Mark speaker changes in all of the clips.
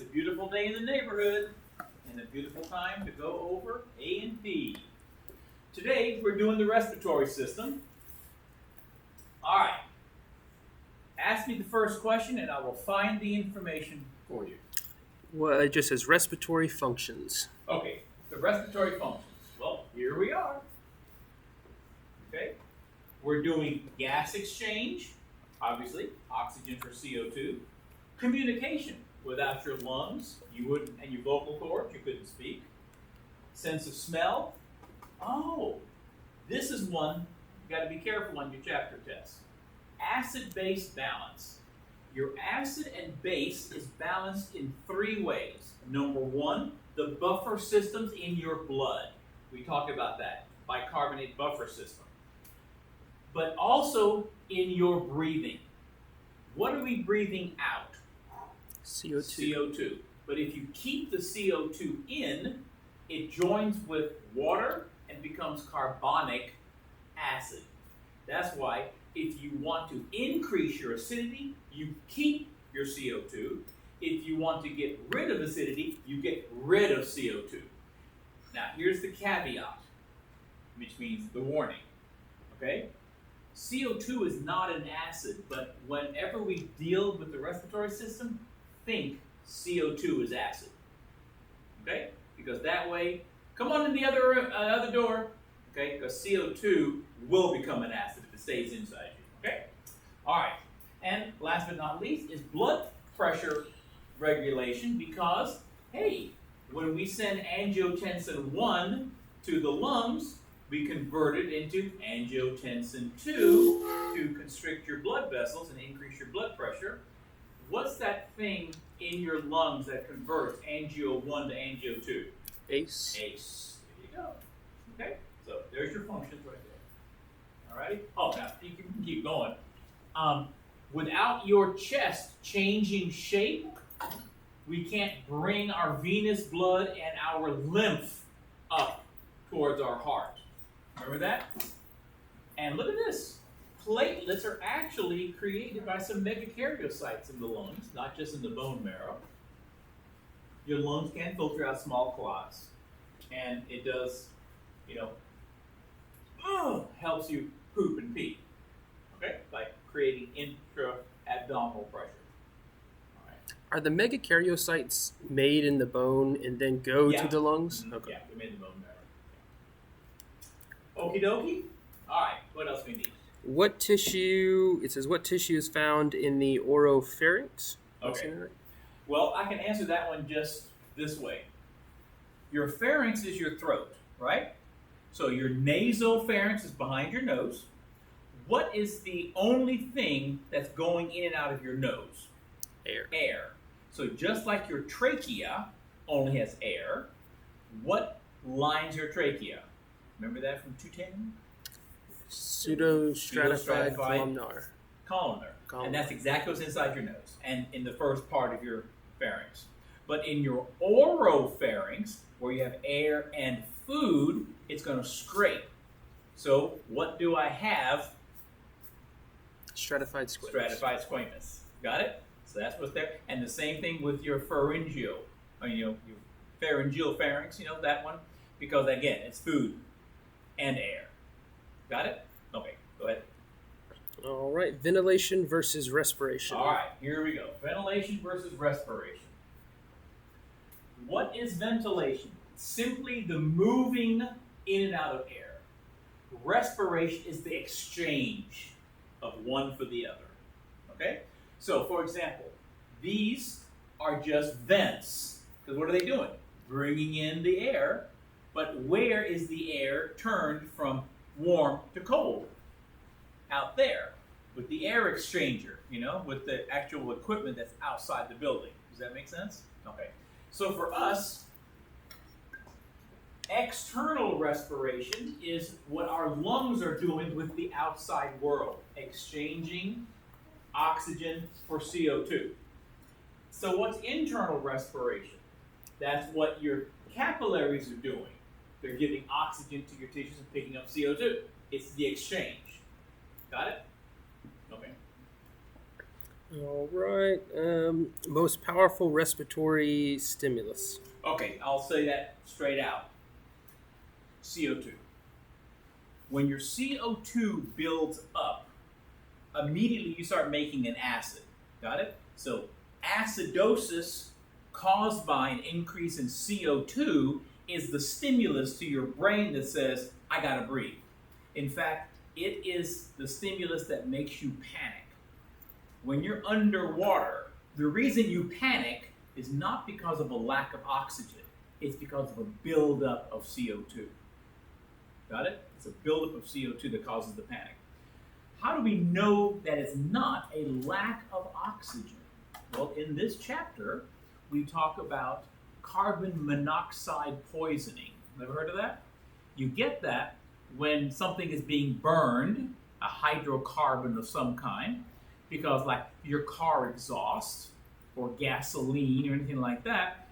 Speaker 1: a beautiful day in the neighborhood and a beautiful time to go over A and B. Today we're doing the respiratory system. All right. Ask me the first question and I will find the information for you.
Speaker 2: Well, it just says respiratory functions.
Speaker 1: Okay, the respiratory functions. Well, here we are. Okay, we're doing gas exchange, obviously, oxygen for CO2. Communication. Without your lungs, you wouldn't, and your vocal cords, you couldn't speak. Sense of smell. Oh, this is one you got to be careful on your chapter test. Acid-base balance. Your acid and base is balanced in three ways. Number one, the buffer systems in your blood. We talked about that, bicarbonate buffer system. But also in your breathing. What are we breathing out?
Speaker 2: CO2.
Speaker 1: CO2. But if you keep the CO2 in, it joins with water and becomes carbonic acid. That's why if you want to increase your acidity, you keep your CO2. If you want to get rid of acidity, you get rid of CO2. Now, here's the caveat, which means the warning. Okay? CO2 is not an acid, but whenever we deal with the respiratory system, think CO2 is acid. Okay? Because that way, come on in the other door. Okay? Because CO2 will become an acid if it stays inside you. Okay? All right. And last but not least is blood pressure regulation because, hey, when we send angiotensin 1 to the lungs, we convert it into angiotensin 2 to constrict your blood vessels and increase your blood pressure. What's that thing in your lungs that converts angio 1 to angio 2?
Speaker 2: ACE.
Speaker 1: ACE. There you go. Okay? So there's your functions right there. All right? Oh, now you can keep going. Without your chest changing shape, we can't bring our venous blood and our lymph up towards our heart. Remember that? And look at this. Platelets are actually created by some megakaryocytes in the lungs, not just in the bone marrow. Your lungs can filter out small clots, and it does, helps you poop and pee, okay, by creating intra-abdominal pressure. All right.
Speaker 2: Are the megakaryocytes made in the bone and then go to the lungs?
Speaker 1: Mm-hmm.
Speaker 2: Okay.
Speaker 1: Yeah, they're made in the bone marrow. Okie dokie. All right, what else we need?
Speaker 2: What tissue? It says what tissue is found in the oropharynx?
Speaker 1: Okay.
Speaker 2: Right?
Speaker 1: Well, I can answer that one just this way. Your pharynx is your throat, right? So your nasopharynx is behind your nose. What is the only thing that's going in and out of your nose?
Speaker 2: Air.
Speaker 1: Air. So just like your trachea only has air, what lines your trachea? Remember that from 210?
Speaker 2: Pseudostratified columnar.
Speaker 1: Columnar. And that's exactly what's inside your nose and in the first part of your pharynx. But in your oropharynx, where you have air and food, it's going to scrape. So what do I have?
Speaker 2: Stratified squamous.
Speaker 1: Stratified squamous. Got it? So that's what's there. And the same thing with your pharyngeal. Your pharyngeal pharynx, that one. Because again, it's food and air. Got it? Okay, go ahead.
Speaker 2: All right, ventilation versus respiration.
Speaker 1: All right, here we go. Ventilation versus respiration. What is ventilation? Simply the moving in and out of air. Respiration is the exchange of one for the other. Okay? So, for example, these are just vents. Because what are they doing? Bringing in the air. But where is the air turned from warm to cold? Out there. With the air exchanger, with the actual equipment that's outside the building. Does that make sense? Okay. So for us, external respiration is what our lungs are doing with the outside world, exchanging oxygen for CO2. So what's internal respiration? That's what your capillaries are doing. They're giving oxygen to your tissues and picking up CO2. It's the exchange. Got it? Okay.
Speaker 2: All right. Most powerful respiratory stimulus.
Speaker 1: Okay, I'll say that straight out. CO2. When your CO2 builds up, immediately you start making an acid. Got it? So acidosis caused by an increase in CO2 is the stimulus to your brain that says, I gotta breathe. In fact, it is the stimulus that makes you panic. When you're underwater, the reason you panic is not because of a lack of oxygen, it's because of a buildup of CO2. Got it? It's a buildup of CO2 that causes the panic. How do we know that it's not a lack of oxygen? Well, in this chapter, we talk about carbon monoxide poisoning. Ever heard of that? You get that when something is being burned, a hydrocarbon of some kind, because like your car exhaust or gasoline or anything like that,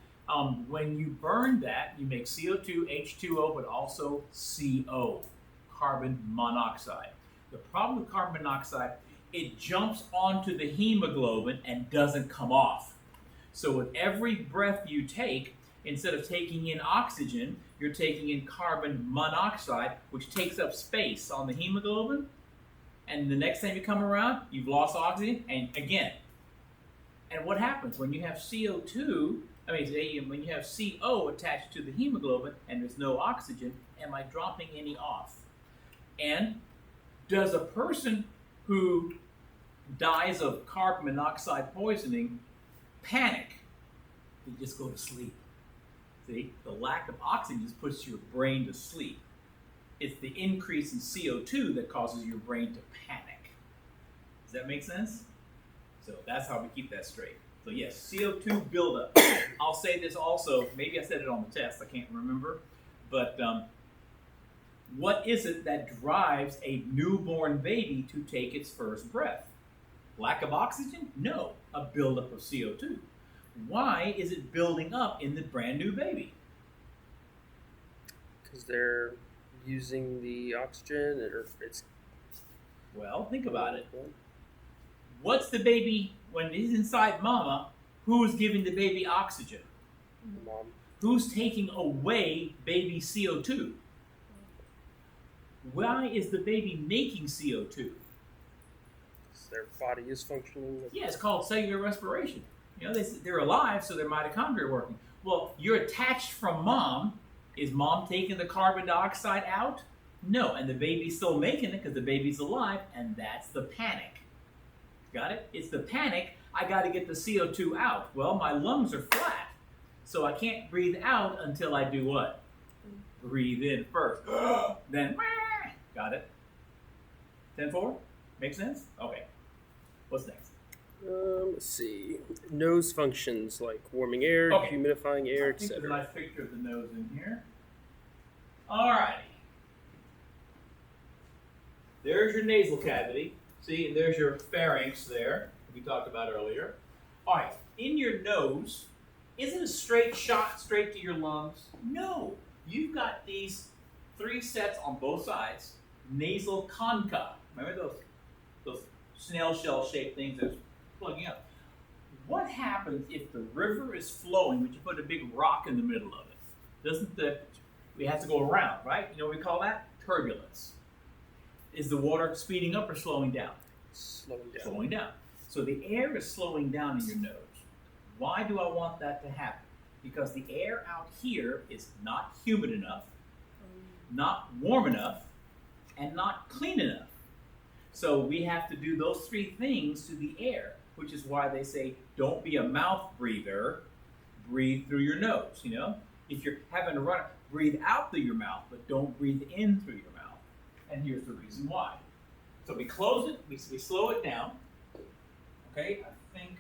Speaker 1: when you burn that, you make CO2, H2O, but also CO, carbon monoxide. The problem with carbon monoxide, it jumps onto the hemoglobin and doesn't come off. So with every breath you take, instead of taking in oxygen, you're taking in carbon monoxide, which takes up space on the hemoglobin. And the next time you come around, you've lost oxygen, and again. And what happens when you have CO2, when you have CO attached to the hemoglobin and there's no oxygen, am I dropping any off? And does a person who dies of carbon monoxide poisoning panic? They just go to sleep. See, the lack of oxygen just puts your brain to sleep. It's the increase in CO2 that causes your brain to panic. Does that make sense? So that's how we keep that straight. So yes, CO2 buildup. I'll say this also, maybe I said it on the test, I can't remember, but what is it that drives a newborn baby to take its first breath? Lack of oxygen? No, a buildup of CO2. Why is it building up in the brand new baby?
Speaker 2: Because they're using the oxygen, or it's.
Speaker 1: Well, think about it. What's the baby, when he's inside mama, who's giving the baby oxygen?
Speaker 2: Mom.
Speaker 1: Who's taking away baby CO2? Why is the baby making CO2?
Speaker 2: Their body is functioning.
Speaker 1: Yeah, it's called cellular respiration. You know, they're alive, so their mitochondria are working. Well, you're attached from mom. Is mom taking the carbon dioxide out? No, and the baby's still making it because the baby's alive, and that's the panic. Got it? It's the panic. I got to get the CO2 out. Well, my lungs are flat, so I can't breathe out until I do what? Breathe in first. Then, got it? 10-4? Make sense? Okay. What's next?
Speaker 2: Let's see. Nose functions like warming air,
Speaker 1: Okay.
Speaker 2: humidifying air,
Speaker 1: I think there's a
Speaker 2: etc.
Speaker 1: nice picture of the nose in here. Alrighty. There's your nasal cavity. See, and there's your pharynx there, we talked about earlier. Alright, in your nose, is it a straight shot straight to your lungs? No. You've got these 3 sets on both sides. Nasal concha. Remember those snail shell shaped things that's plugging up? What happens if the river is flowing, but you put a big rock in the middle of it? We have to go around, right? You know what we call that? Turbulence. Is the water speeding up or slowing down?
Speaker 2: Slowing down.
Speaker 1: Slowing down. So the air is slowing down in your nose. Why do I want that to happen? Because the air out here is not humid enough, not warm enough, and not clean enough. So we have to do those 3 things to the air, which is why they say don't be a mouth breather, breathe through your nose, you know? If you're having to run, breathe out through your mouth, but don't breathe in through your mouth. And here's the reason why. So we close it, we slow it down. Okay, I think,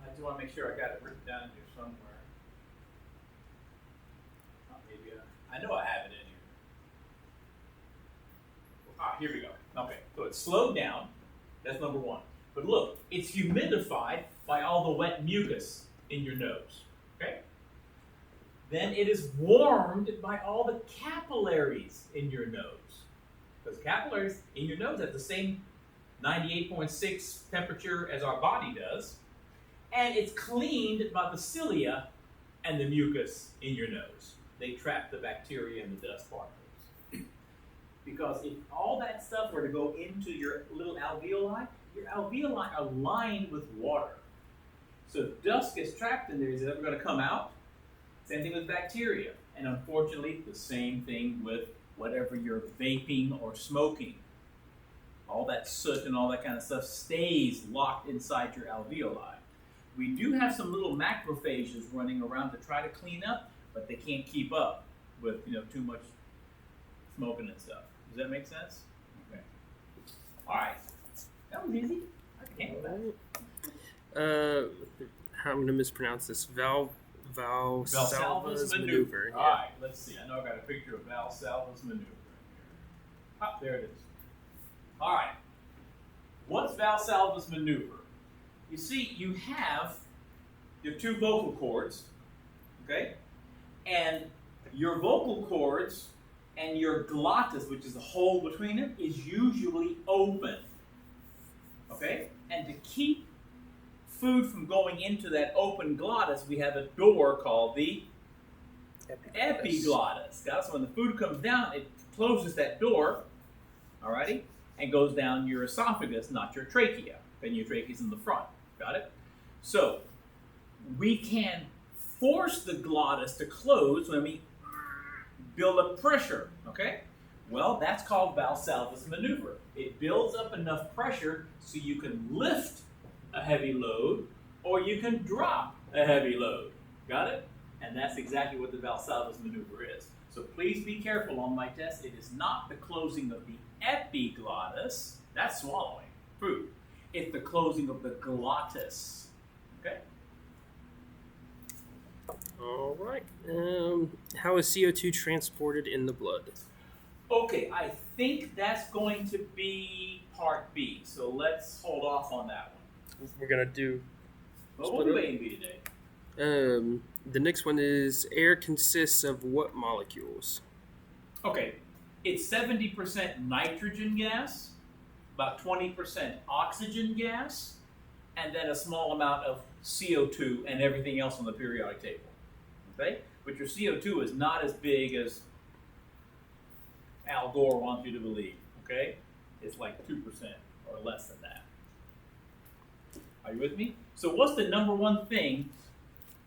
Speaker 1: I just want to make sure I got it written down here somewhere. I know I have it in here. Here we go. Okay, so it's slowed down. That's number 1. But look, it's humidified by all the wet mucus in your nose. Okay? Then it is warmed by all the capillaries in your nose. Because capillaries in your nose have the same 98.6 temperature as our body does, and it's cleaned by the cilia and the mucus in your nose. They trap the bacteria and the dust particles. Because if all that stuff were to go into your little alveoli are lined with water. So if dust gets trapped in there, is it ever going to come out? Same thing with bacteria. And unfortunately, the same thing with whatever you're vaping or smoking. All that soot and all that kind of stuff stays locked inside your alveoli. We do have some little macrophages running around to try to clean up, but they can't keep up with too much smoking and stuff. Does that make sense? Okay. All right. That was easy. I can handle that.
Speaker 2: I'm going to mispronounce this. Valsalva's maneuver.
Speaker 1: All right. Let's see. I know I got a picture of Valsalva's maneuver here. Ah, there it is. All right. What's Valsalva's maneuver? You see, you have your two vocal cords, okay? And your vocal cords and your glottis, which is the hole between them, is usually open, okay? And to keep food from going into that open glottis, we have a door called the epiglottis. So when the food comes down, it closes that door, alrighty, and goes down your esophagus, not your trachea. And your trachea is in the front. Got it? So we can force the glottis to close when we build up pressure. Okay? Well, that's called Valsalva's maneuver. It builds up enough pressure so you can lift a heavy load or you can drop a heavy load. Got it? And that's exactly what the Valsalva's maneuver is. So please be careful on my test. It is not the closing of the epiglottis. That's swallowing food. It's the closing of the glottis. Okay?
Speaker 2: All right. How is CO2 transported in the blood?
Speaker 1: Okay, I think that's going to be part B. So let's hold off on that one.
Speaker 2: We're going to do...
Speaker 1: Well, we'll do A and B today.
Speaker 2: The next one is air consists of what molecules?
Speaker 1: Okay, it's 70% nitrogen gas, about 20% oxygen gas, and then a small amount of CO2 and everything else on the periodic table. Okay? But your CO2 is not as big as Al Gore wants you to believe. Okay? It's like 2% or less than that. Are you with me? So what's the number one thing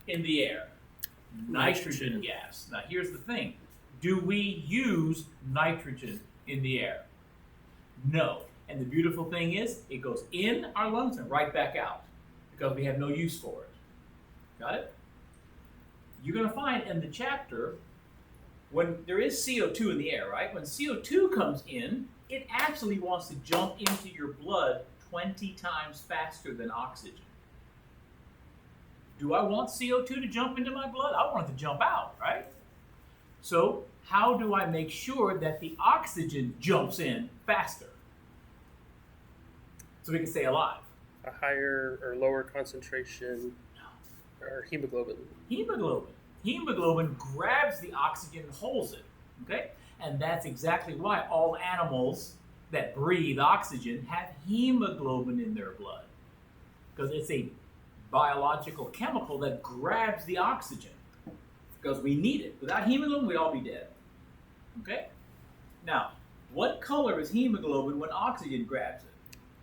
Speaker 1: in the air? Nitrogen gas. Now here's the thing. Do we use nitrogen in the air? No. And the beautiful thing is, it goes in our lungs and right back out because we have no use for it. Got it? You're going to find in the chapter, when there is CO2 in the air, right? When CO2 comes in, it actually wants to jump into your blood 20 times faster than oxygen. Do I want CO2 to jump into my blood? I want it to jump out, right? So how do I make sure that the oxygen jumps in faster so we can stay alive?
Speaker 2: A higher or lower concentration or hemoglobin? Hemoglobin
Speaker 1: grabs the oxygen and holds it, okay? And that's exactly why all animals that breathe oxygen have hemoglobin in their blood, because it's a biological chemical that grabs the oxygen because we need it. Without hemoglobin, we'd all be dead. Okay? Now, what color is hemoglobin when oxygen grabs it?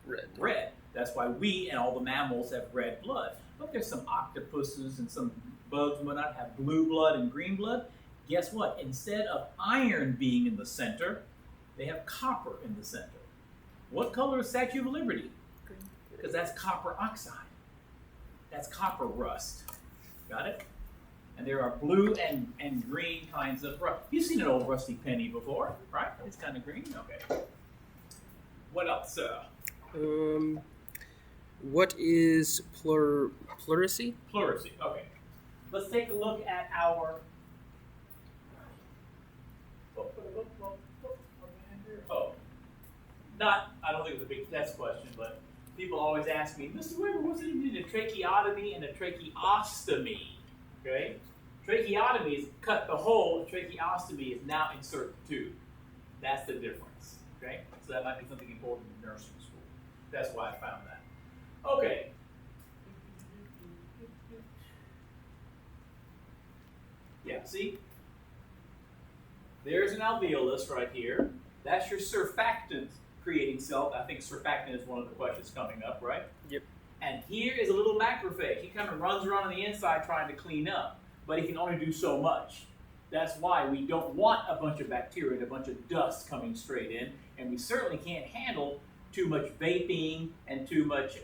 Speaker 2: Red.
Speaker 1: Red. That's why we and all the mammals have red blood. But there's some octopuses and some bugs and whatnot have blue blood and green blood. Guess what? Instead of iron being in the center, they have copper in the center. What color is Statue of Liberty? Green. Because that's copper oxide. That's copper rust. Got it? And there are blue and green kinds of rust. You've seen an old rusty penny before, right? It's kind of green. Okay. What else, sir?
Speaker 2: What is pleurisy?
Speaker 1: Pleurisy. Okay. Let's take a look at our... I don't think it's a big test question, but people always ask me, Mr. Weber, what's the difference between a tracheotomy and a tracheostomy? Okay? Tracheotomy is cut the hole, a tracheostomy is now insert the tube. That's the difference. Okay? So that might be something important in nursing school. That's why I found that. Okay. Yeah, see? There's an alveolus right here. That's your surfactant creating cell. I think surfactant is one of the questions coming up, right?
Speaker 2: Yep.
Speaker 1: And here is a little macrophage. He kind of runs around on the inside trying to clean up, but he can only do so much. That's why we don't want a bunch of bacteria and a bunch of dust coming straight in, and we certainly can't handle too much vaping and too much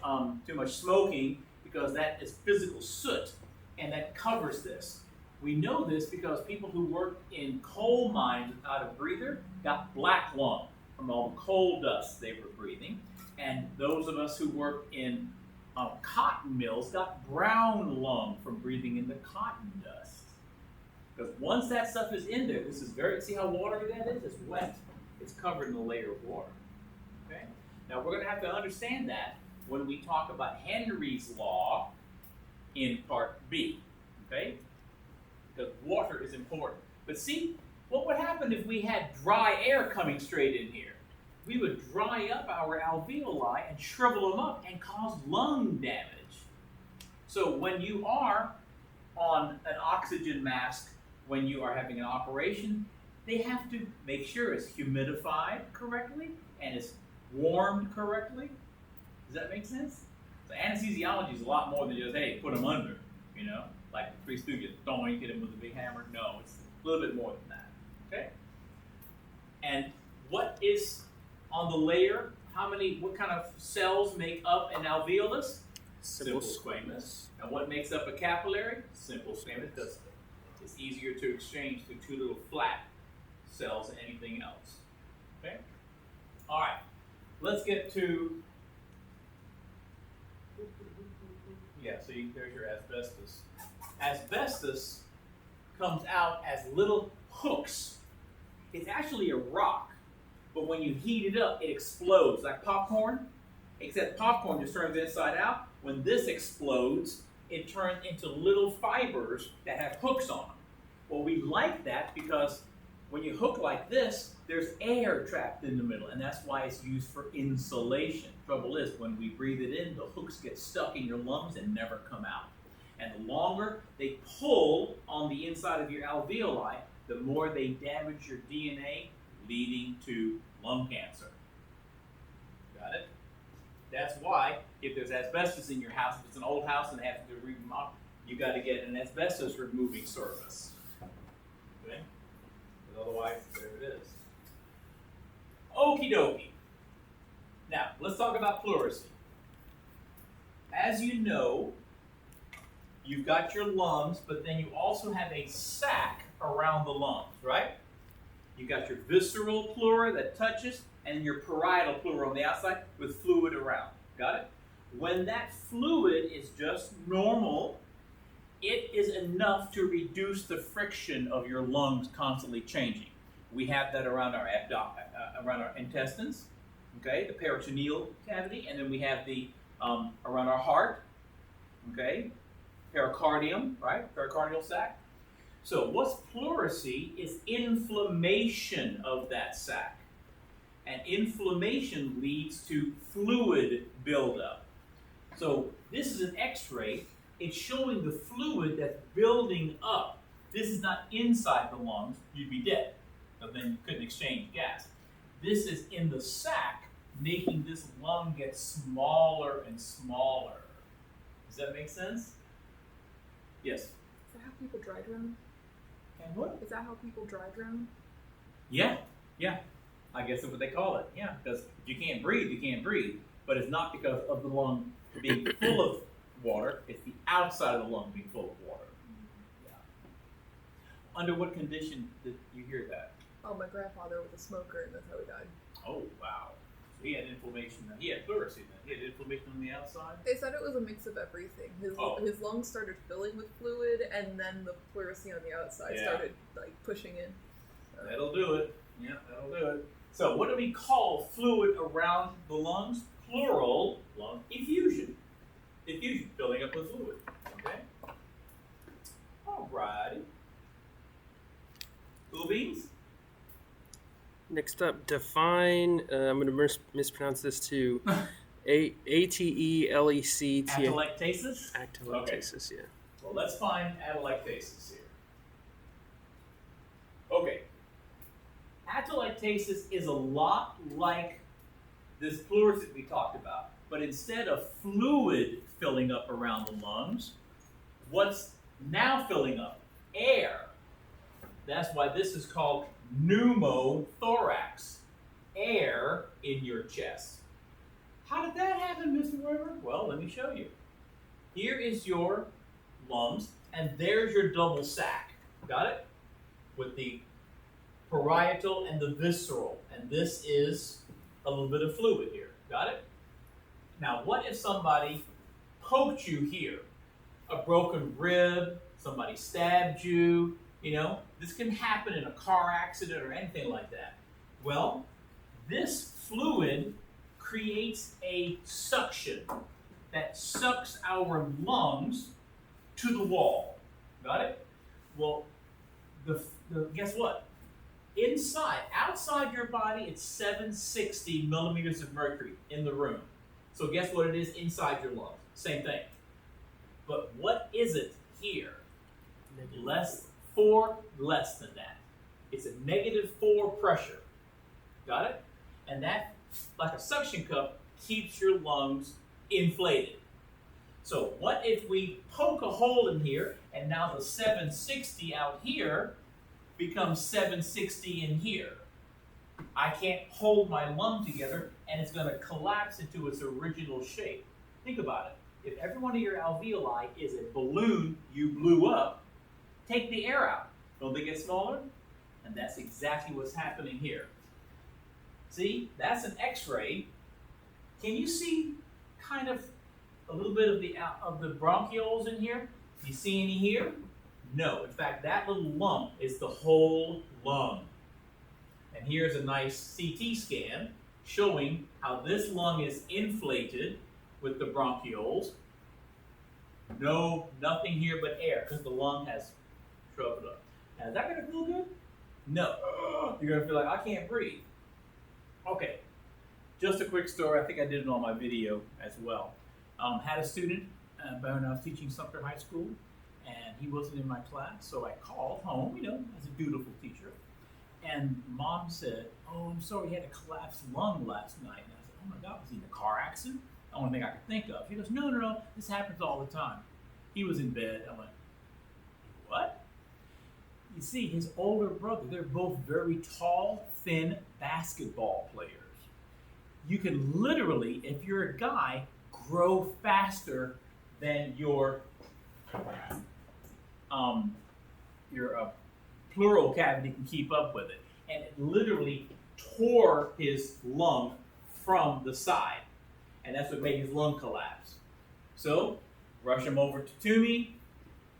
Speaker 1: smoking, because that is physical soot, and that covers this. We know this because people who worked in coal mines without a breather got black lung from all the coal dust they were breathing, and those of us who worked in cotton mills got brown lung from breathing in the cotton dust. Because once that stuff is in there, this is see how watery that is? It's wet. It's covered in a layer of water. Okay? Now we're going to have to understand that when we talk about Henry's law in part B. Okay? Because water is important. But see, what would happen if we had dry air coming straight in here? We would dry up our alveoli and shrivel them up and cause lung damage. So when you are on an oxygen mask, when you are having an operation, they have to make sure it's humidified correctly and it's warmed correctly. Does that make sense? So anesthesiology is a lot more than just, hey, put them under, like the Three Stooges, don't hit him with a big hammer. No, it's a little bit more than that, okay? And what is on the layer? What kind of cells make up an alveolus?
Speaker 2: Simple
Speaker 1: squamous. And what makes up a capillary? Simple squamous, because it's easier to exchange through two little flat cells than anything else. Okay? All right. Let's get to, there's your asbestos. Asbestos comes out as little hooks. It's actually a rock, but when you heat it up, it explodes like popcorn, except popcorn just turns inside out. When this explodes, it turns into little fibers that have hooks on them. Well, we like that because when you hook like this, there's air trapped in the middle, and that's why it's used for insulation. Trouble is, when we breathe it in, the hooks get stuck in your lungs and never come out. And the longer they pull on the inside of your alveoli, the more they damage your DNA, leading to lung cancer. Got it? That's why, if there's asbestos in your house, if it's an old house and they have to remodel, you got to get an asbestos removing service. Okay? Because otherwise, there it is. Okie dokie. Now, let's talk about pleurisy. As you know, you've got your lungs, but then you also have a sac around the lungs, right? You've got your visceral pleura that touches, and your parietal pleura on the outside with fluid around. Got it? When that fluid is just normal, it is enough to reduce the friction of your lungs constantly changing. We have that around our around our intestines, okay, the peritoneal cavity, and then we have the around our heart, okay, pericardium, right, pericardial sac. So what's pleurisy is inflammation of that sac. And inflammation leads to fluid buildup. So this is an x-ray. It's showing the fluid that's building up. This is not inside the lungs. You'd be dead. So then you couldn't exchange gas. This is in the sac, making this lung get smaller and smaller. Does that make sense? Yes?
Speaker 3: Is that how people dry drown?
Speaker 1: And what?
Speaker 3: Is that how people dry drown?
Speaker 1: Yeah. I guess that's what they call it. Yeah, because if you can't breathe, you can't breathe. But it's not because of the lung being full of water. It's the outside of the lung being full of water. Yeah. Under what condition did you hear that?
Speaker 3: Oh, my grandfather was a smoker, and that's how he died.
Speaker 1: Oh, wow. So he had inflammation. He had pleurisy then. He had inflammation on the outside?
Speaker 3: They said it was a mix of everything. His lungs started filling with fluid, and then the pleurisy on the outside started pushing in. So.
Speaker 1: That'll do it. Yeah, that'll do it. So what do we call fluid around the lungs? Pleural lung effusion. Effusion, filling up with fluid. Okay? Alrighty. Cool beans?
Speaker 2: Next up, define, I'm going to mispronounce this too, Atelectasis.
Speaker 1: Atelectasis?
Speaker 2: Atelectasis, yeah.
Speaker 1: Well, let's find atelectasis here. Okay. Atelectasis is a lot like this pleurisy we talked about, but instead of fluid filling up around the lungs, what's now filling up? Air. That's why this is called pneumothorax. Air in your chest. How did that happen, Mr. River? Well, let me show you. Here is your lungs, and there's your double sac. Got it? With the parietal and the visceral. And this is a little bit of fluid here. Got it? Now, what if somebody poked you here? A broken rib, somebody stabbed you, this can happen in a car accident or anything like that. Well, this fluid creates a suction that sucks our lungs to the wall. Got it? Well, guess what? Outside your body, it's 760 millimeters of mercury in the room. So guess what it is inside your lungs? Same thing. But what is it here? Less than that. It's a -4 pressure. Got it? And that, like a suction cup, keeps your lungs inflated. So what if we poke a hole in here, and now the 760 out here becomes 760 in here? I can't hold my lung together, and it's going to collapse into its original shape. Think about it. If every one of your alveoli is a balloon you blew up, take the air out. Don't they get smaller? And that's exactly what's happening here. See, that's an X-ray. Can you see kind of a little bit of the bronchioles in here? You see any here? No. In fact, that little lump is the whole lung. And here's a nice CT scan showing how this lung is inflated with the bronchioles. No, nothing here but air because the lung has shrunk up. Now, is that going to feel good? No. You're going to feel like, I can't breathe. Okay, just a quick story. I think I did it on my video as well. Had a student when I was teaching Sumter High School, and he wasn't in my class, so I called home, as a dutiful teacher. And Mom said, "Oh, I'm sorry, he had a collapsed lung last night." And I said, "Oh my God, was he in a car accident?" The only thing I could think of. He goes, No, this happens all the time. He was in bed. I went, what? You see, his older brother, they're both very tall, thin basketball players. You can literally, if you're a guy, grow faster than your pleural cavity can keep up with it. And it literally tore his lung from the side. And that's what made his lung collapse. So, rush him over to Toomey,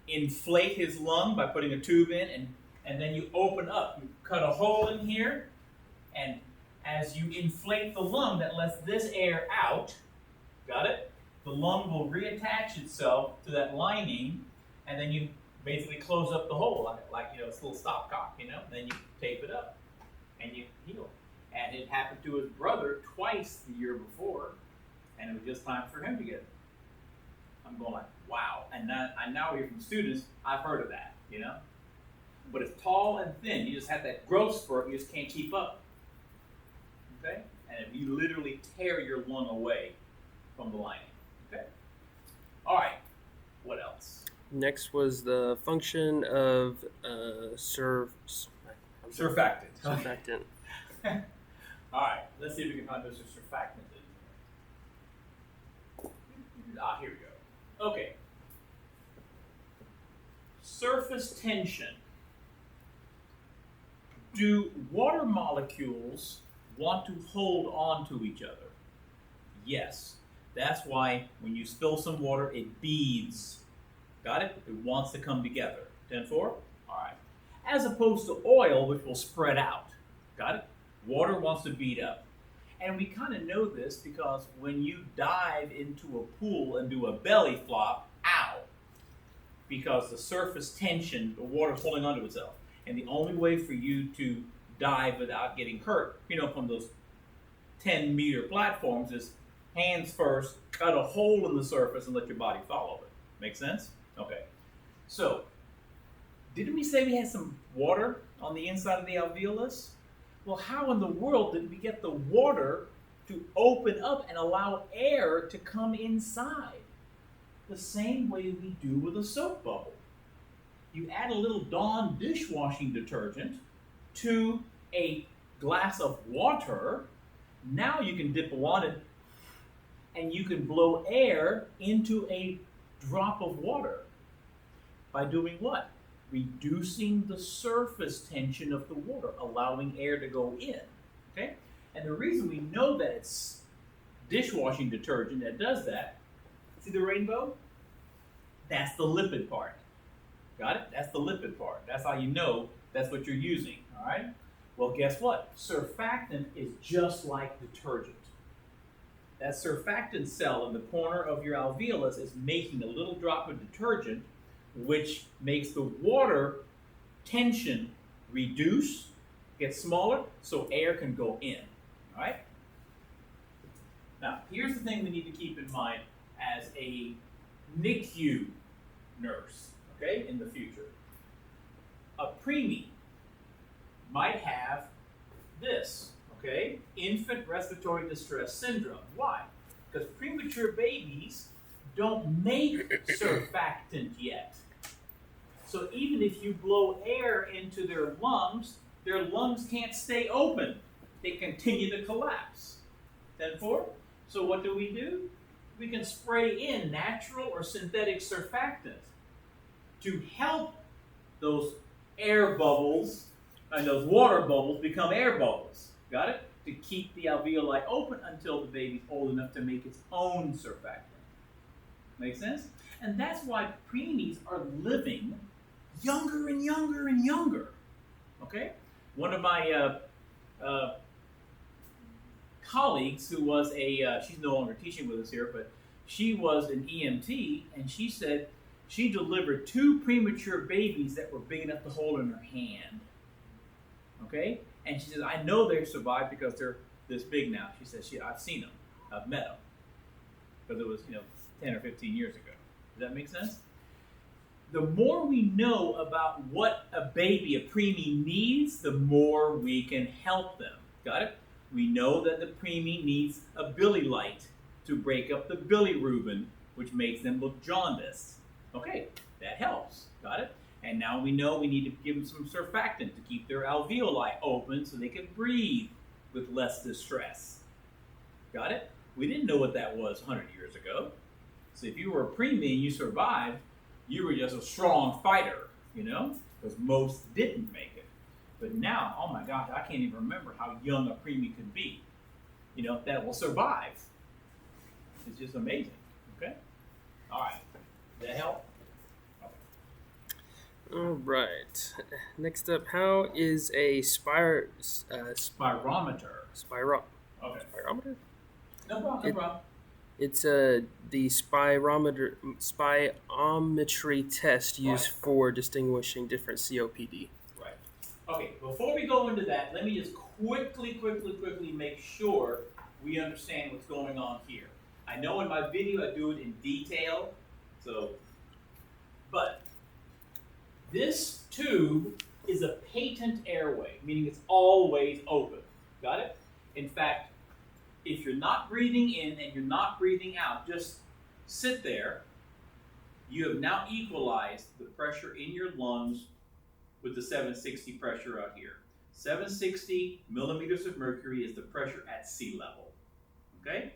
Speaker 1: inflate his lung by putting a tube in, and then you open up. You cut a hole in here, and as you inflate the lung that lets this air out, got it? The lung will reattach itself to that lining, and then you basically close up the hole, like it's a little stopcock, then you tape it up, and you heal. And it happened to his brother twice the year before, and it was just time for him to get it. I'm going like, wow. And now here from students, I've heard of that, But it's tall and thin. You just have that growth spurt. You just can't keep up. Okay? And you literally tear your lung away from the lining. Okay? All right. What else?
Speaker 2: Next was the function of surfactant.
Speaker 1: Surfactant. All right. Let's see if we can find Mr. Surfactant in here. Here we go. Okay. Surface tension. Do water molecules want to hold on to each other? Yes. That's why when you spill some water, it beads. Got it? It wants to come together. 10-4? All right. As opposed to oil, which will spread out. Got it? Water wants to bead up. And we kind of know this because when you dive into a pool and do a belly flop, ow! Because the surface tension, the water's holding onto itself. And the only way for you to dive without getting hurt, from those 10-meter platforms is hands first, cut a hole in the surface and let your body follow it. Make sense? Okay. So, didn't we say we had some water on the inside of the alveolus? Well, how in the world did we get the water to open up and allow air to come inside? The same way we do with a soap bubble. You add a little Dawn dishwashing detergent to a glass of water. Now you can dip a wand in and you can blow air into a drop of water. By doing what? Reducing the surface tension of the water, allowing air to go in. Okay? And the reason we know that it's dishwashing detergent that does that, see the rainbow? That's the lipid part. Got it? That's the lipid part. That's how you know that's what you're using. All right? Well, guess what? Surfactant is just like detergent. That surfactant cell in the corner of your alveolus is making a little drop of detergent, which makes the water tension reduce, get smaller, so air can go in. All right? Now, here's the thing we need to keep in mind as a NICU nurse, okay, in the future. A preemie might have this, okay, infant respiratory distress syndrome. Why? Because premature babies don't make surfactant yet. So even if you blow air into their lungs can't stay open. They continue to collapse. 10-4? So what do? We can spray in natural or synthetic surfactant to help those air bubbles and those water bubbles become air bubbles. Got it? To keep the alveoli open until the baby's old enough to make its own surfactant. Make sense? And that's why preemies are living younger and younger and younger. Okay? One of my colleagues who was she's no longer teaching with us here, but she was an EMT, and she said she delivered 2 premature babies that were big enough to hold in her hand. Okay? And she said, I know they survived because they're this big now. She said, I've seen them. I've met them. Because it was, 10 or 15 years ago. Does that make sense? The more we know about what a baby, a preemie, needs, the more we can help them. Got it? We know that the preemie needs a billy light to break up the bilirubin, which makes them look jaundiced. Okay, that helps. Got it? And now we know we need to give them some surfactant to keep their alveoli open so they can breathe with less distress. Got it? We didn't know what that was 100 years ago. So if you were a preemie and you survived, you were just a strong fighter, because most didn't make it. But now, oh my gosh, I can't even remember how young a preemie could be, that will survive. It's just amazing, okay? All right, did that help?
Speaker 2: All right. Next up, how is a spirometer?
Speaker 1: Okay.
Speaker 2: Spirometer?
Speaker 1: No problem.
Speaker 2: It's the spirometry test used for distinguishing different COPD.
Speaker 1: Right. Okay, before we go into that, let me just quickly make sure we understand what's going on here. I know in my video I do it in detail, but this tube is a patent airway, meaning it's always open. Got it? In fact, if you're not breathing in and you're not breathing out, just sit there. You have now equalized the pressure in your lungs with the 760 pressure out here. 760 millimeters of mercury is the pressure at sea level. Okay?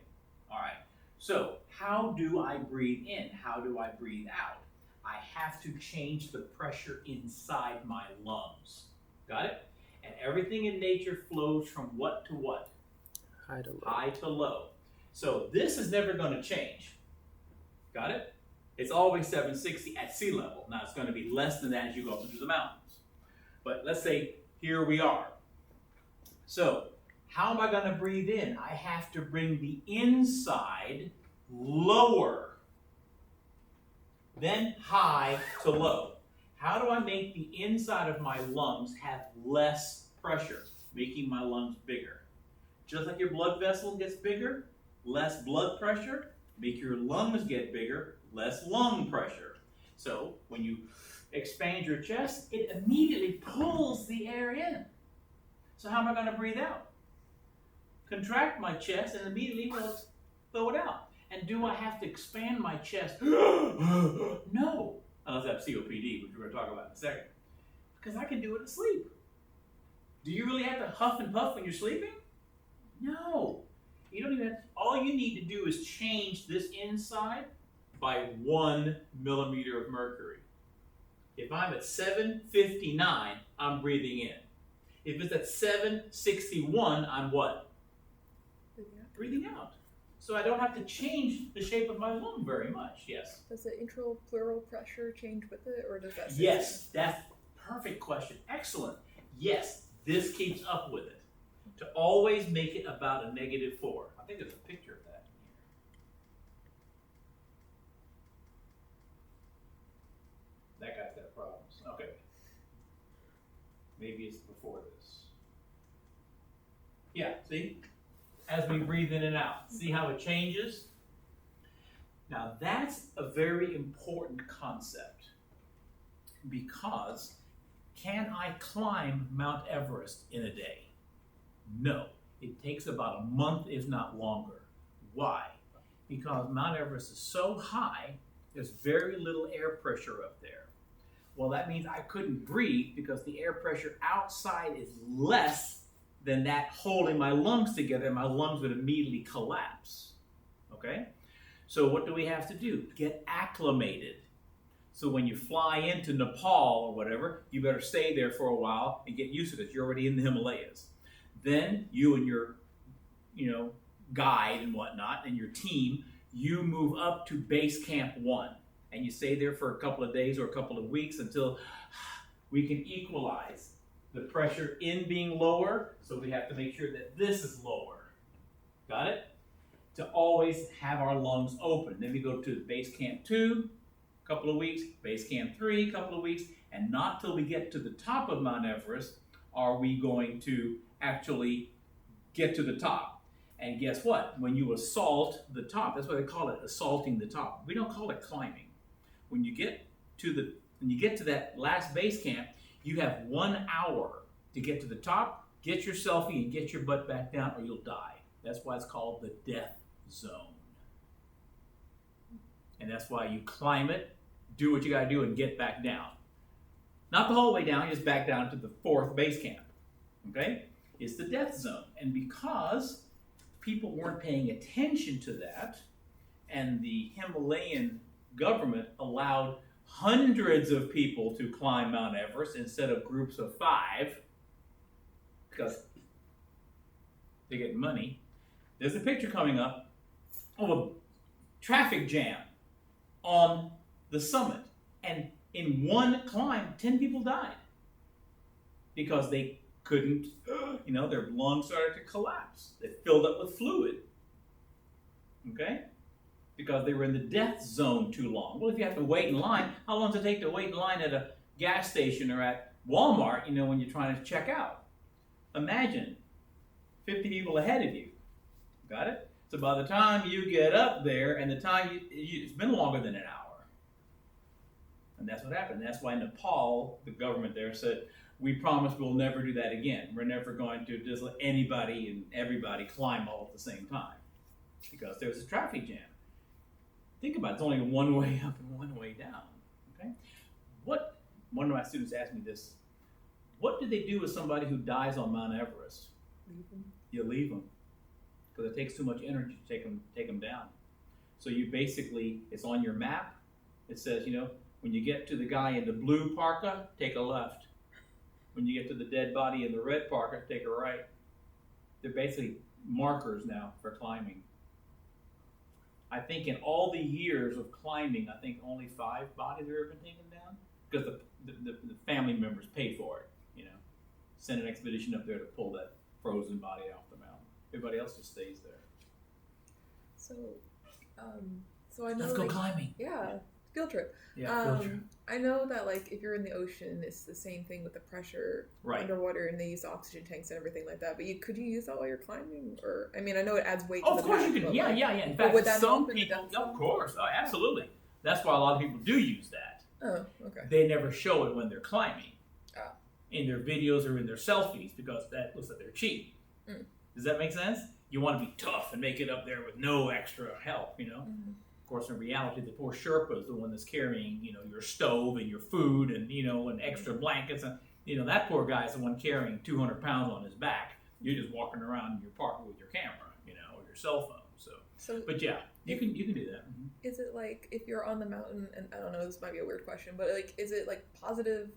Speaker 1: All right. So how do I breathe in? How do I breathe out? I have to change the pressure inside my lungs. Got it? And everything in nature flows from what to what?
Speaker 2: High to low.
Speaker 1: High to low. So this is never going to change. Got it? It's always 760 at sea level. Now it's going to be less than that as you go up into the mountains. But let's say here we are. So how am I going to breathe in? I have to bring the inside lower, then high to low. How do I make the inside of my lungs have less pressure, making my lungs bigger? Just like your blood vessel gets bigger, Less blood pressure, make your lungs get bigger, less lung pressure. So when you expand your chest, it immediately pulls the air in. So how am I going to breathe out? Contract my chest and immediately throw it out. And do I have to expand my chest? No. Unless I have COPD, which we're going to talk about in a second. Because I can do it asleep. Do you really have to huff and puff when you're sleeping? No. You don't even have to, all you need to do is change this inside by 1 millimeter of mercury. If I'm at 759, I'm breathing in. If it's at 761, I'm what? Breathing out. So I don't have to change the shape of my lung very much. Yes?
Speaker 3: Does the intrapleural pressure change with it, or does that stay?
Speaker 1: Yes, that's a perfect question. Excellent. Yes, this keeps up with it. To always make it about a -4. I think there's a picture of that in here. That guy's got problems. Okay. Maybe it's before this. Yeah, see? As we breathe in and out. See how it changes? Now that's a very important concept, because can I climb Mount Everest in a day? No. It takes about a month, if not longer. Why? Because Mount Everest is so high, there's very little air pressure up there. Well, that means I couldn't breathe because the air pressure outside is less than that holding my lungs together, and my lungs would immediately collapse. Okay? So what do we have to do? Get acclimated. So when you fly into Nepal or whatever, you better stay there for a while and get used to it. You're already in the Himalayas. Then you and your, guide and whatnot and your team, you move up to base camp 1. And you stay there for a couple of days or a couple of weeks until we can equalize the pressure in being lower, so we have to make sure that this is lower. Got it? To always have our lungs open. Then we go to base camp 2, a couple of weeks, base camp 3, a couple of weeks, and not till we get to the top of Mount Everest are we going to actually get to the top. And guess what? When you assault the top, that's why they call it assaulting the top. We don't call it climbing. When you get to that last base camp, you have 1 hour to get to the top, get your selfie, and get your butt back down, or you'll die. That's why it's called the death zone. And that's why you climb it, do what you got to do, and get back down. Not the whole way down, just back down to the 4th base camp. Okay? It's the death zone. And because people weren't paying attention to that, and the Himalayan government allowed hundreds of people to climb Mount Everest instead of groups of 5, because they get money. There's a picture coming up of a traffic jam on the summit. And in one climb, 10 people died because they couldn't, their lungs started to collapse. They filled up with fluid. Okay? Because they were in the death zone too long. Well, if you have to wait in line, how long does it take to wait in line at a gas station or at Walmart, when you're trying to check out? Imagine 50 people ahead of you. Got it? So by the time you get up there and the time it's been longer than an hour. And that's what happened. That's why Nepal, the government there said, we promise we'll never do that again. We're never going to just let anybody and everybody climb all at the same time. Because there's a traffic jam. Think about it, it's only one way up and one way down. Okay? One of my students asked me this. What do they do with somebody who dies on Mount Everest?
Speaker 3: Leave them.
Speaker 1: You leave them. Because it takes too much energy to take them down. So you basically, it's on your map. It says, when you get to the guy in the blue parka, take a left. When you get to the dead body in the red parka, take a right. They're basically markers now for climbing. I think in all the years of climbing, I think only 5 bodies have ever been taken down because the family members paid for it. Send an expedition up there to pull that frozen body off the mountain. Everybody else just stays there.
Speaker 3: So I know.
Speaker 1: Let's go climbing.
Speaker 3: Yeah. Field trip.
Speaker 1: Yeah, field trip.
Speaker 3: I know that like if you're in the ocean, it's the same thing with the pressure underwater, and they use oxygen tanks and everything like that. But could you use that while you're climbing? Or I mean, I know it adds weight.
Speaker 1: Oh,
Speaker 3: to
Speaker 1: of
Speaker 3: the
Speaker 1: course
Speaker 3: back,
Speaker 1: you can. Yeah. In
Speaker 3: would
Speaker 1: fact,
Speaker 3: that
Speaker 1: some
Speaker 3: help in the
Speaker 1: people,
Speaker 3: depth zone?
Speaker 1: of course, oh, absolutely. That's why a lot of people do use that.
Speaker 3: Oh, okay.
Speaker 1: They never show it when they're climbing.
Speaker 3: Oh.
Speaker 1: In their videos or in their selfies because that looks like they're cheap. Does that make sense? You want to be tough and make it up there with no extra help, you know? Of course, in reality, the poor Sherpa is the one that's carrying, you know, your stove and your food and, you know, and extra blankets. And, you know, that poor guy is the one carrying 200 pounds on his back. You're just walking around in your park with your camera, you know, or your cell phone. So but yeah, you can do that.
Speaker 3: Is it like if you're on the mountain, and I don't know, this might be a weird question, but like, is it like positive,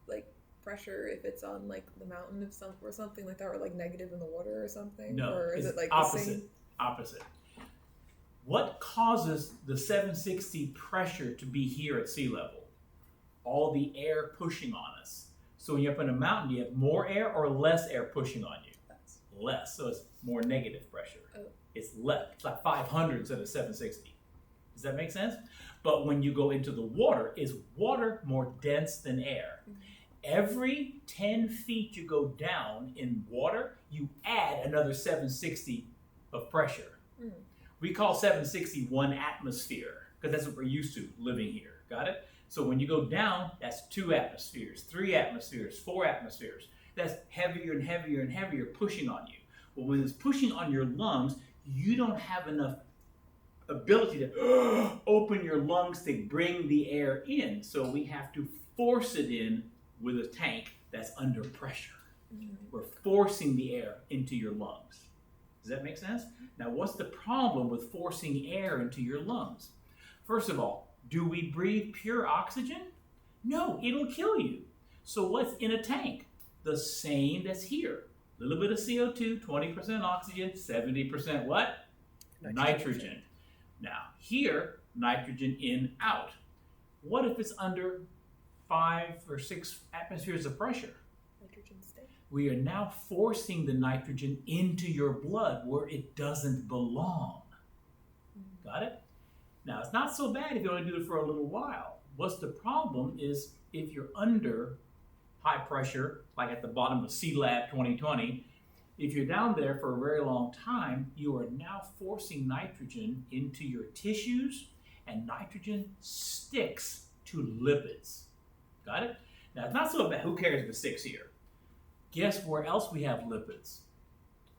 Speaker 3: like pressure if it's on like the mountain or something like that, or like negative in the water or something?
Speaker 1: No,
Speaker 3: or is it like
Speaker 1: opposite?
Speaker 3: The same?
Speaker 1: Opposite. What causes the 760 pressure to be here at sea level? All the air pushing on us. So when you're up in a mountain, do you have more air or less air pushing on you? Less. So it's more negative pressure.
Speaker 3: Oh.
Speaker 1: It's less. It's like 500 instead of 760. Does that make sense? But when you go into the water, is water more dense than air? Every 10 feet you go down in water, you add another 760 of pressure. We call 760 1 atmosphere because that's what we're used to living here. Got it? So when you go down, that's 2 atmospheres, 3 atmospheres, 4 atmospheres. That's heavier and heavier and heavier pushing on you. Well, when it's pushing on your lungs, you don't have enough ability to open your lungs to bring the air in. So we have to force it in with a tank that's under pressure. We're forcing the air into your lungs. Does that make sense? Now, what's the problem with forcing air into your lungs? First of all, do we breathe pure oxygen? No, it'll kill you. So what's in a tank? The same that's here. A little bit of CO2, 20% oxygen, 70% what? Nitrogen. Now, here, nitrogen in, out. What if it's under 5 or 6 atmospheres of pressure?
Speaker 3: Nitrogen stay.
Speaker 1: We are now forcing the nitrogen into your blood where it doesn't belong. Got it? Now, it's not so bad if you only do it for a little while. What's the problem is if you're under high pressure, like at the bottom of C-Lab 2020, if you're down there for a very long time, you are now forcing nitrogen into your tissues, and nitrogen sticks to lipids. Got it? Now, it's not so bad. Who cares if it sticks here? Guess where else we have lipids?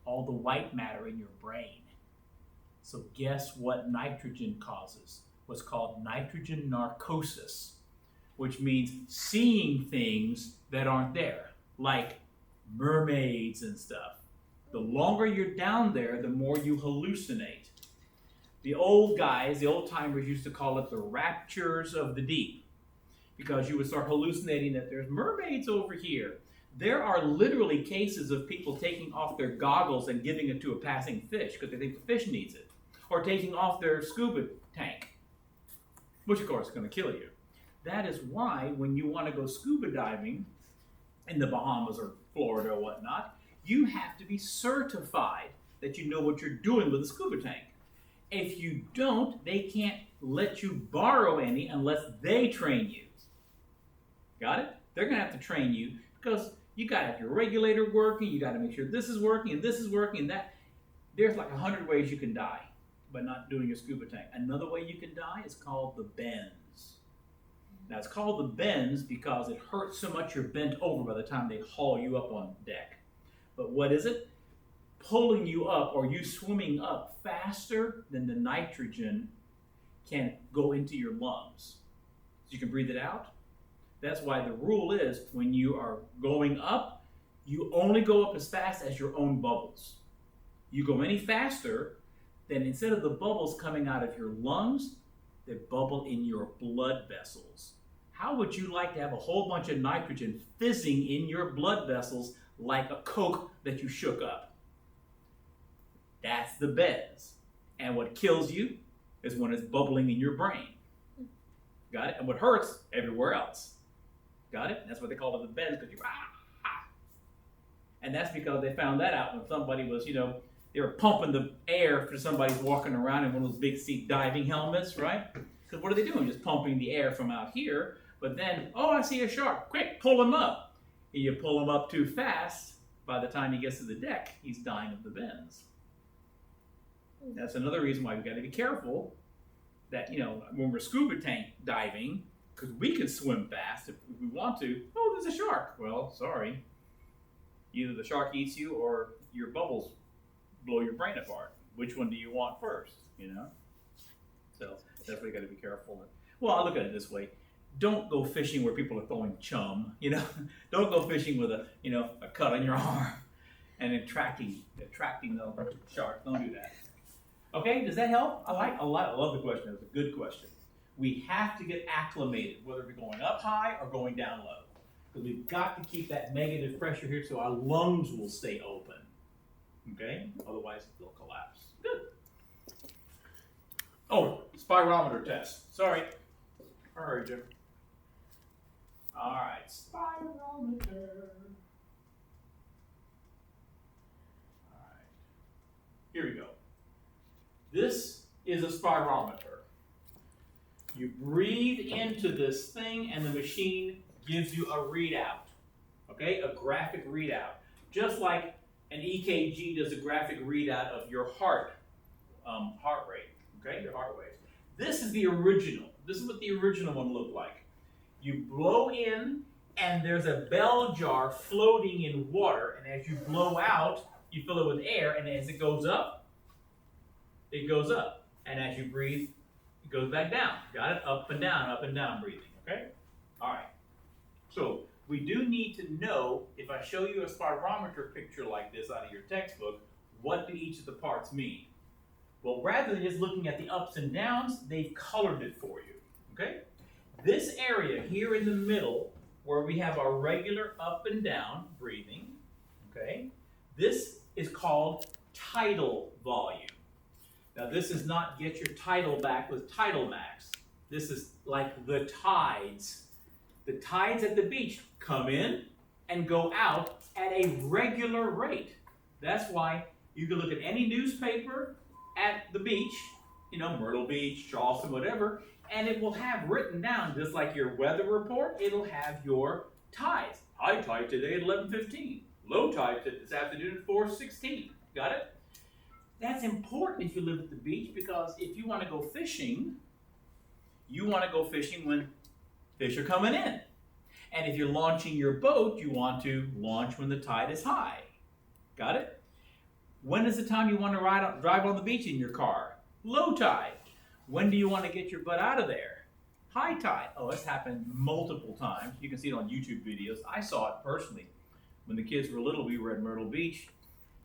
Speaker 1: All the white matter in your brain. So guess what nitrogen causes? What's called nitrogen narcosis, which means seeing things that aren't there, like mermaids and stuff. The longer you're down there, the more you hallucinate. The old guys, the old timers used to call it the raptures of the deep, because you would start hallucinating that there's mermaids over here. There are literally cases of people taking off their goggles and giving it to a passing fish because they think the fish needs it, or taking off their scuba tank, which of course is going to kill you. That is why when you want to go scuba diving in the Bahamas or Florida or whatnot, you have to be certified that you know what you're doing with a scuba tank. If you don't, they can't let you borrow any unless they train you. Got it? They're going to have to train you because you got to have your regulator working, you got to make sure this is working and this is working and that. There's like 100 ways you can die by not doing your scuba tank. Another way you can die is called the bends. Now, it's called the bends because it hurts so much you're bent over by the time they haul you up on deck. But what is it? Pulling you up or you swimming up faster than the nitrogen can go into your lungs. So you can breathe it out. That's why the rule is when you are going up, you only go up as fast as your own bubbles. You go any faster, then instead of the bubbles coming out of your lungs, they bubble in your blood vessels. How would you like to have a whole bunch of nitrogen fizzing in your blood vessels like a Coke that you shook up? That's the bends. And what kills you is when it's bubbling in your brain. Got it? And what hurts everywhere else. Got it? That's what they call it the bends, because you And that's because they found that out when somebody was, they were pumping the air for somebody walking around in one of those big seat diving helmets, right? Because what are they doing? Just pumping the air from out here. But then, oh, I see a shark. Quick, pull him up. And you pull him up too fast. By the time he gets to the deck, he's dying of the bends. That's another reason why we've got to be careful that, when we're scuba tank diving, because we can swim fast if we want to. Oh, there's a shark. Well, sorry. Either the shark eats you or your bubbles blow your brain apart. Which one do you want first, So that's why you got to be careful. Well, I look at it this way. Don't go fishing where people are throwing chum, Don't go fishing with a cut on your arm and attracting the shark. Don't do that. Okay, does that help? I love the question. It's a good question. We have to get acclimated, whether we're going up high or going down low. Because we've got to keep that negative pressure here so our lungs will stay open. Okay? Otherwise, they'll collapse. Good. Oh, spirometer test. Sorry. Hurry, Jim. All right, spirometer. All right. Here we go. This is a spirometer. You breathe into this thing and the machine gives you a readout, okay? A graphic readout. Just like an EKG does a graphic readout of your heart rate, okay? Your heart rate. This is the original. This is what the original one looked like. You blow in and there's a bell jar floating in water, and as you blow out, you fill it with air, and as it goes up, and as you breathe, it goes back down. Got it? Up and down breathing, okay? All right. So we do need to know, if I show you a spirometer picture like this out of your textbook, what do each of the parts mean? Well, rather than just looking at the ups and downs, they've colored it for you, okay? This area here in the middle, where we have our regular up and down breathing, okay? This is called tidal volume. Now, this is not get your tidal back with Tidal Max. This is like the tides. The tides at the beach come in and go out at a regular rate. That's why you can look at any newspaper at the beach, Myrtle Beach, Charleston, whatever, and it will have written down, just like your weather report, it'll have your tides. High tide today at 11:15. Low tide this afternoon at 4:16. Got it? That's important if you live at the beach, because if you want to go fishing, you want to go fishing when fish are coming in. And if you're launching your boat, you want to launch when the tide is high. Got it? When is the time you want to drive on the beach in your car? Low tide. When do you want to get your butt out of there? High tide. Oh, it's happened multiple times. You can see it on YouTube videos. I saw it personally. When the kids were little, we were at Myrtle Beach,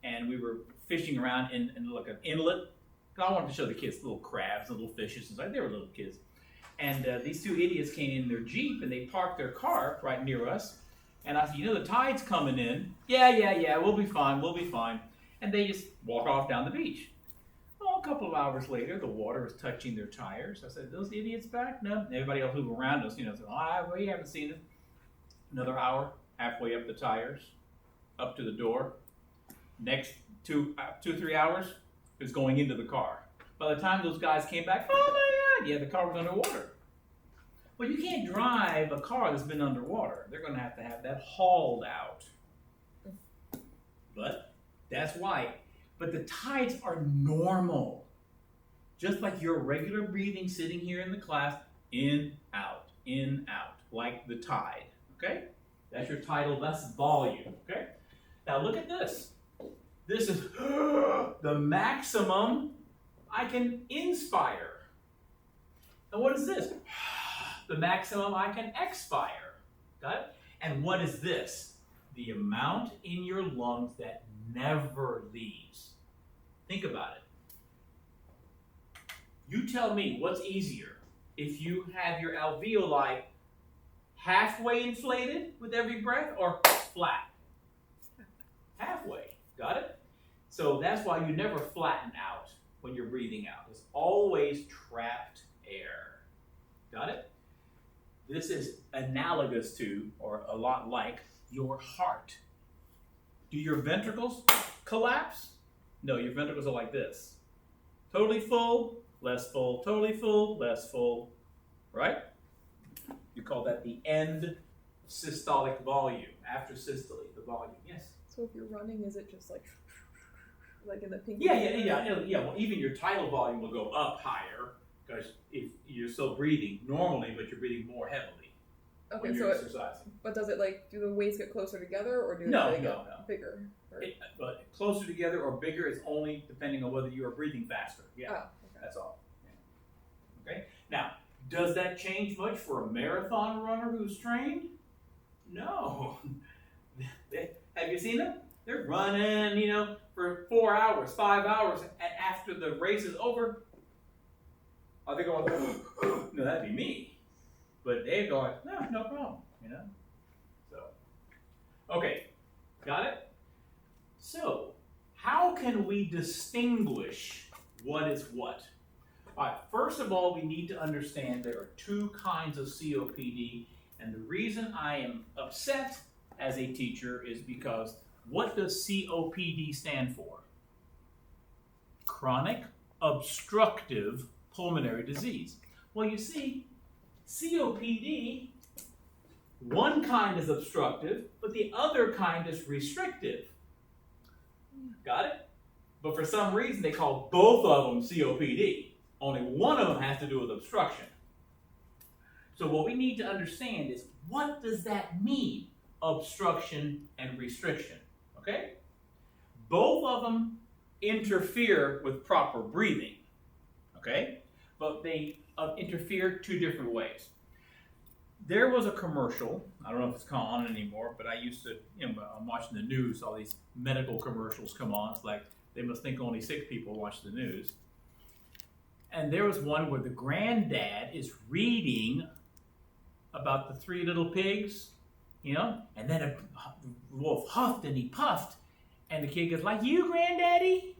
Speaker 1: and we were fishing around in like an inlet. I wanted to show the kids little crabs, little fishes, and they were little kids. And these two idiots came in their Jeep, and they parked their car right near us. And I said, the tide's coming in. Yeah, we'll be fine. And they just walk off down the beach. Well, a couple of hours later, the water was touching their tires. I said, those idiots back? No. Everybody else who was around us, said, we haven't seen it. Another hour, halfway up the tires, up to the door. Next 2-3 hours, it was going into the car. By the time those guys came back, oh my God, yeah, the car was underwater. Well, you can't drive a car that's been underwater. They're going to have that hauled out. But that's why. But the tides are normal. Just like your regular breathing sitting here in the class, in, out, like the tide, okay? That's your tidal, that's volume, okay? Now look at this. This is the maximum I can inspire. And what is this? The maximum I can expire. Got it? And what is this? The amount in your lungs that never leaves. Think about it. You tell me what's easier. If you have your alveoli halfway inflated with every breath or flat? Halfway. Got it? So that's why you never flatten out when you're breathing out. It's always trapped air. Got it? This is analogous to, or a lot like, your heart. Do your ventricles collapse? No, your ventricles are like this. Totally full, less full, totally full, less full, right? You call that the end systolic volume, after systole, the volume. Yes?
Speaker 3: So if you're running, is it just like in the pink?
Speaker 1: Yeah. Well, even your tidal volume will go up higher because if you're still breathing normally, but you're breathing more heavily when you're exercising.
Speaker 3: But does it do the waves get closer together, or do
Speaker 1: No,
Speaker 3: they get bigger?
Speaker 1: But closer together or bigger is only depending on whether you are breathing faster. Yeah,
Speaker 3: okay.
Speaker 1: That's all. Yeah. Okay. Now, does that change much for a marathon runner who's trained? No. Have you seen them? They're running, for 4 hours, 5 hours, and after the race is over, are they going, no, that'd be me. But they're going, no problem, So, okay, got it? So, how can we distinguish what is what? All right, first of all, we need to understand there are two kinds of COPD, and the reason I am upset as a teacher is because what does COPD stand for? Chronic obstructive pulmonary disease. Well, you see, COPD, one kind is obstructive, but the other kind is restrictive. Got it? But for some reason, they call both of them COPD. Only one of them has to do with obstruction. So what we need to understand is, what does that mean? Obstruction and restriction. Okay? Both of them interfere with proper breathing. Okay? But they interfere two different ways. There was a commercial, I don't know if it's on anymore, but I used to, I'm watching the news, all these medical commercials come on. It's like, they must think only sick people watch the news. And there was one where the granddad is reading about the three little pigs, and then a wolf huffed and he puffed, and the kid goes, like you, Granddaddy?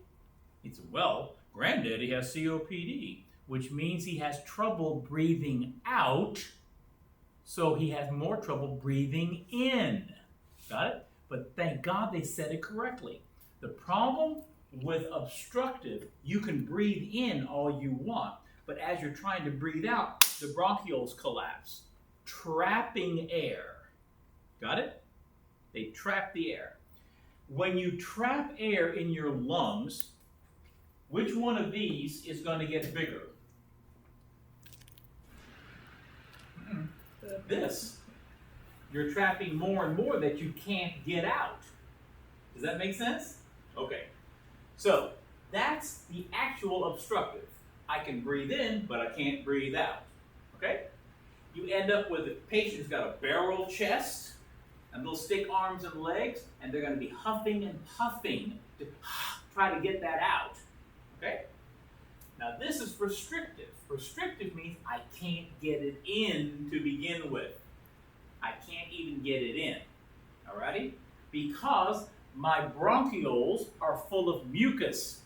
Speaker 1: He said, well, Granddaddy has COPD, which means he has trouble breathing out, so he has more trouble breathing in. Got it? But thank God they said it correctly. The problem with obstructive, you can breathe in all you want, but as you're trying to breathe out, the bronchioles collapse, trapping air. Got it? They trap the air. When you trap air in your lungs, which one of these is going to get bigger? This. You're trapping more and more that you can't get out. Does that make sense? Okay. So, that's the actual obstructive. I can breathe in, but I can't breathe out. Okay? You end up with a patient who's got a barrel chest and little stick arms and legs, and they're going to be huffing and puffing to try to get that out. Okay? Now, this is restrictive. Restrictive means I can't get it in to begin with. I can't even get it in. Alrighty? Because my bronchioles are full of mucus.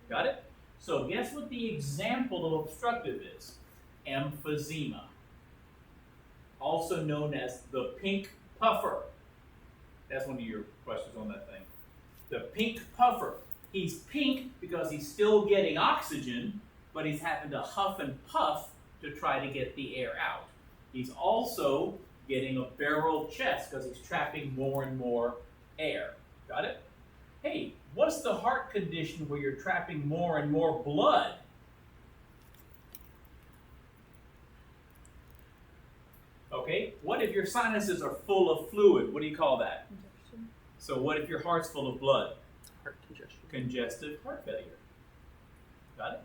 Speaker 1: Got it? So guess what the example of obstructive is? Emphysema. Also known as the pink puffer. That's one of your questions on that thing. The pink puffer. He's pink because he's still getting oxygen, but he's having to huff and puff to try to get the air out. He's also getting a barrel chest because he's trapping more and more air. Got it? Hey, what's the heart condition where you're trapping more and more blood? Okay, what if your sinuses are full of fluid? What do you call that? Congestion. So what if your heart's full of blood?
Speaker 2: Heart congestion.
Speaker 1: Congestive heart failure. Got it?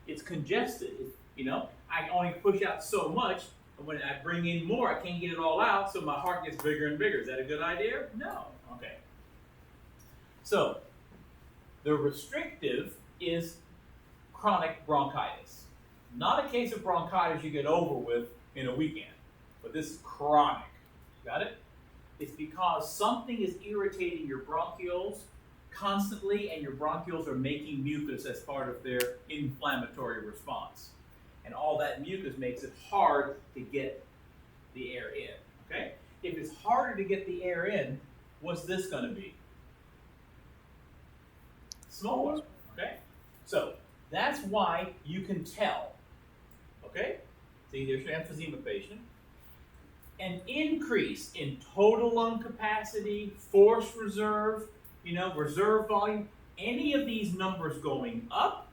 Speaker 1: It's congested. I only push out so much, and when I bring in more, I can't get it all out, so my heart gets bigger and bigger. Is that a good idea? No. Okay. So, the restrictive is chronic bronchitis. Not a case of bronchitis you get over with in a weekend, but this is chronic. Got it? It's because something is irritating your bronchioles constantly, and your bronchioles are making mucus as part of their inflammatory response. And all that mucus makes it hard to get the air in. Okay? If it's harder to get the air in, what's this going to be? Smaller. Okay? So, that's why you can tell a Okay? See, there's your emphysema patient. An increase in total lung capacity, force reserve, reserve volume, any of these numbers going up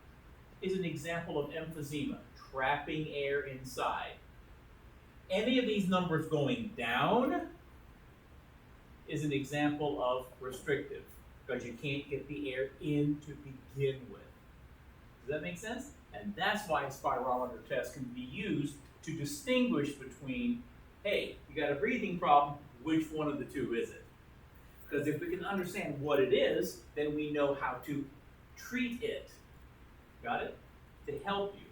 Speaker 1: is an example of emphysema, trapping air inside. Any of these numbers going down is an example of restrictive, because you can't get the air in to begin with. Does that make sense? And that's why a spirometer test can be used to distinguish between, hey, you got a breathing problem, which one of the two is it? Because if we can understand what it is, then we know how to treat it. Got it? To help you.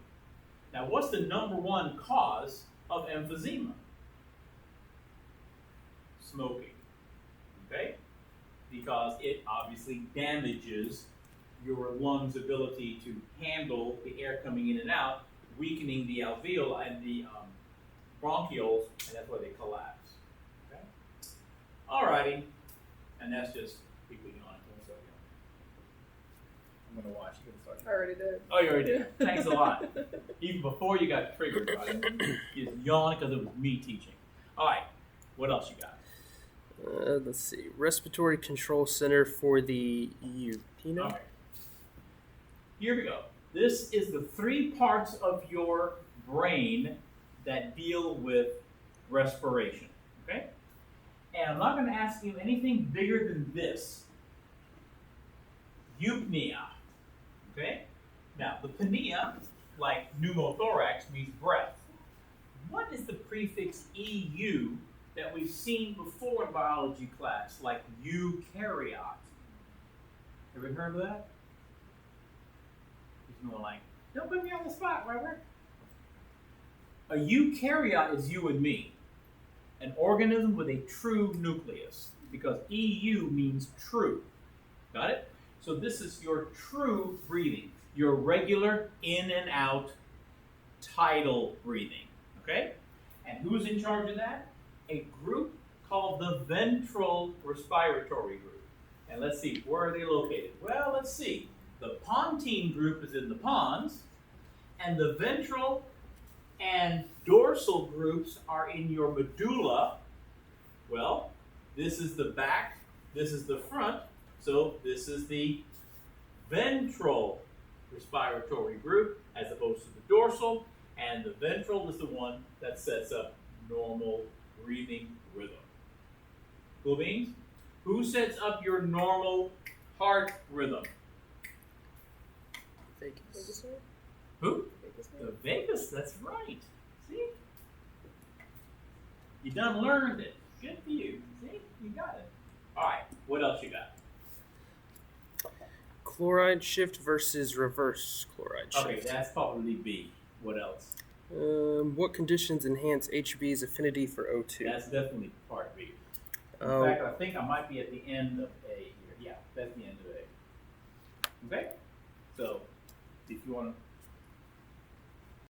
Speaker 1: Now, what's the number one cause of emphysema? Smoking. Okay? Because it obviously damages your lungs' ability to handle the air coming in and out, weakening the alveoli and the bronchioles, and that's why they collapse. Okay? Alrighty. And that's just people yawning. I'm going to watch. You can start.
Speaker 3: I already did.
Speaker 1: Oh, you already did. Thanks a lot. Even before you got triggered, right? You just yawned because it was me teaching. All right. What else you got?
Speaker 2: Let's see. Respiratory Control Center for the EU. PINA?
Speaker 1: All right. Here we go. This is the 3 parts of your brain that deal with respiration. Okay? And I'm not going to ask you anything bigger than this. Eupnea. Okay? Now, the pnea, like pneumothorax, means breath. What is the prefix EU that we've seen before in biology class, like eukaryote? Have you heard of that? He's more like, don't put me on the spot, Robert. A eukaryote is you and me, an organism with a true nucleus, because EU means true. Got it? So this is your true breathing, your regular in and out tidal breathing. Okay? And who's in charge of that? A group called the ventral respiratory group. And let's see, where are they located? Well, let's see. The pontine group is in the pons, and the ventral and dorsal groups are in your medulla. Well, this is the back, this is the front, so this is the ventral respiratory group as opposed to the dorsal, and the ventral is the one that sets up normal breathing rhythm. Cool beans? Who sets up your normal heart rhythm?
Speaker 2: Vagus.
Speaker 1: Who? The vagus, that's right. See? You done learned it. Good for you. See? You got it. Alright, what else you got?
Speaker 2: Chloride shift versus reverse chloride shift.
Speaker 1: Okay, that's probably B. What else?
Speaker 2: What conditions enhance HB's affinity for O2?
Speaker 1: That's definitely part B. In fact, I think I might be at the end of A here. Yeah, that's the end of A. Okay? So, if you want to